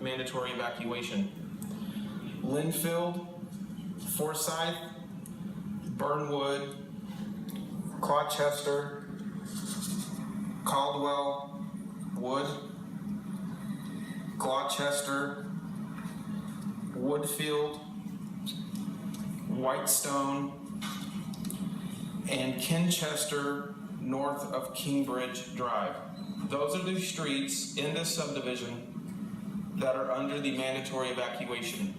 mandatory evacuation. Linfield, Forsyth, Burnwood, Gloucester, Caldwell, Wood, Gloucester, Woodfield, Whitestone, and Kinchester north of Kingbridge Drive. Those are the streets in this subdivision that are under the mandatory evacuation.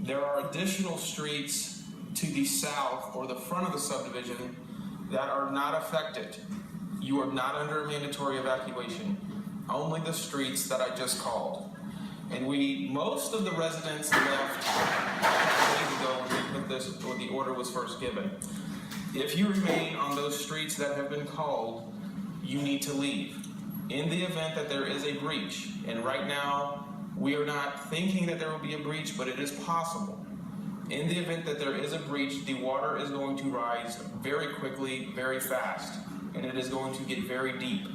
There are additional streets to the south or the front of the subdivision that are not affected. You are not under a mandatory evacuation. Only the streets that I just called. And most of the residents left days ago when the order was first given. If you remain on those streets that have been called, you need to leave. In the event that there is a breach, and right now we are not thinking that there will be a breach, but it is possible. In the event that there is a breach, the water is going to rise very quickly, very fast, and it is going to get very deep.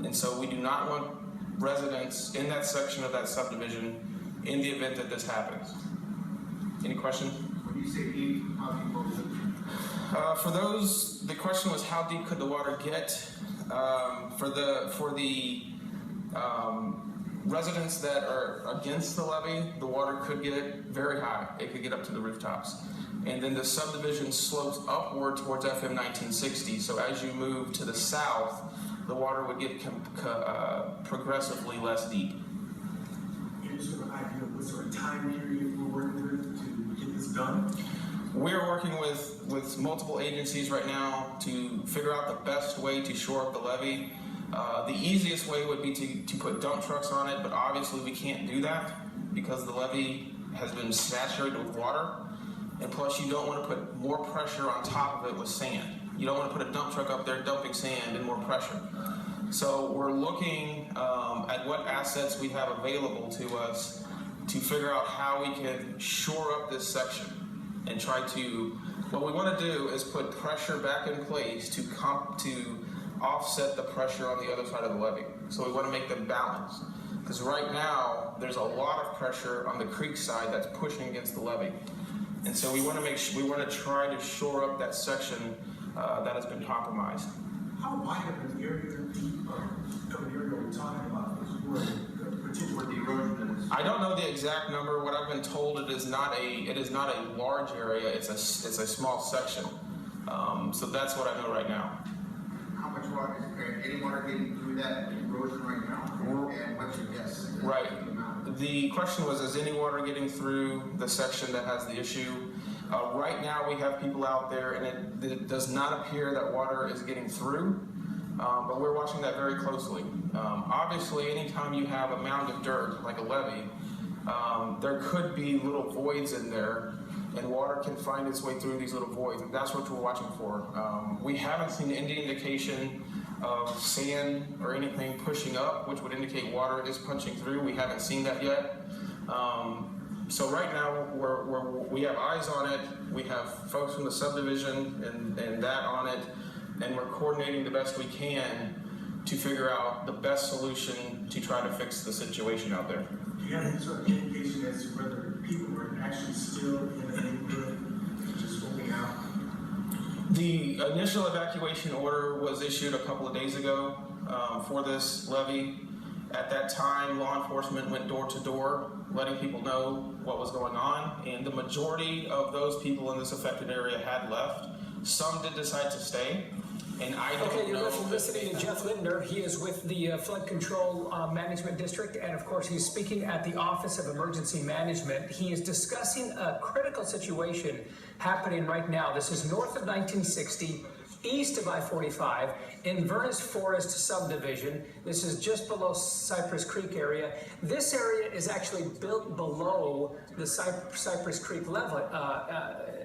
And so we do not want residents in that section of that subdivision in the event that this happens. Any questions? When you say deep, how deep was it? For those, the question was how deep could the water get? For the residents that are against the levee, the water could get very high. It could get up to the rooftops. And then the subdivision slopes upward towards FM 1960. So as you move to the south, the water would get progressively less deep. Any sort of idea of what sort of time period we're working with to get this done? We're working with multiple agencies right now to figure out the best way to shore up the levee. The easiest way would be to put dump trucks on it, but obviously we can't do that because the levee has been saturated with water. And plus you don't want to put more pressure on top of it with sand. You don't want to put a dump truck up there dumping sand and more pressure. So we're looking at what assets we have available to us to figure out how we can shore up this section and try to, what we want to do is put pressure back in place to offset the pressure on the other side of the levee. So we want to make them balance. Because right now, there's a lot of pressure on the creek side that's pushing against the levee. And so we want to try to shore up that section that has been compromised. How wide of an area are we talking about where the erosion is? I don't know the exact number. What I've been told, it is not a large area. It's a small section. So that's what I know right now. How much water is there? Any water getting through that erosion right now? And what's your guess? Right. The question was, is any water getting through the section that has the issue? Right now we have people out there and it does not appear that water is getting through, but we're watching that very closely. Obviously, anytime you have a mound of dirt, like a levee, there could be little voids in there and water can find its way through these little voids, and that's what we're watching for. We haven't seen any indication of sand or anything pushing up, which would indicate water is punching through. We haven't seen that yet. So right now, we have eyes on it. We have folks from the subdivision and that on it, and we're coordinating the best we can to figure out the best solution to try to fix the situation out there. Do you have any sort of indication as to whether people were actually still in the neighborhood, just moving out? The initial evacuation order was issued a couple of days ago for this levee. At that time, law enforcement went door to door, letting people know what was going on, and the majority of those people in this affected area had left. Some did decide to stay, and I don't know. Okay, you're listening to Jeff Lindner. He is with the Flood Control Management District, and of course he's speaking at the Office of Emergency Management. He is discussing a critical situation happening right now. This is north of 1960, east of I-45, Inverness Forest subdivision. This is just below Cypress Creek area. This area is actually built below the Cypress Creek level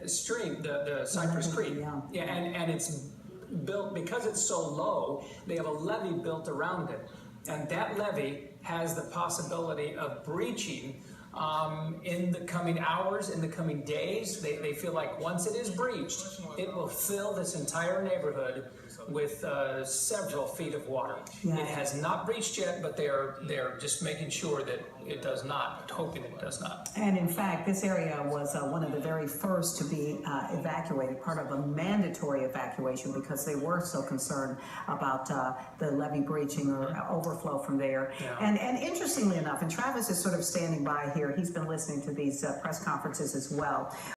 stream, the Cypress Creek. Yeah, and it's built because it's so low. They have a levee built around it, and that levee has the possibility of breaching in the coming hours, in the coming days. They feel like once it is breached, it will fill this entire neighborhood with several feet of water. Yeah. It has not breached yet, but they're just making sure that it does not, hoping it does not. And in fact, this area was one of the very first to be evacuated, part of a mandatory evacuation, because they were so concerned about the levee breaching or overflow from there. Yeah. And interestingly enough, and Travis is sort of standing by here, he's been listening to these press conferences as well.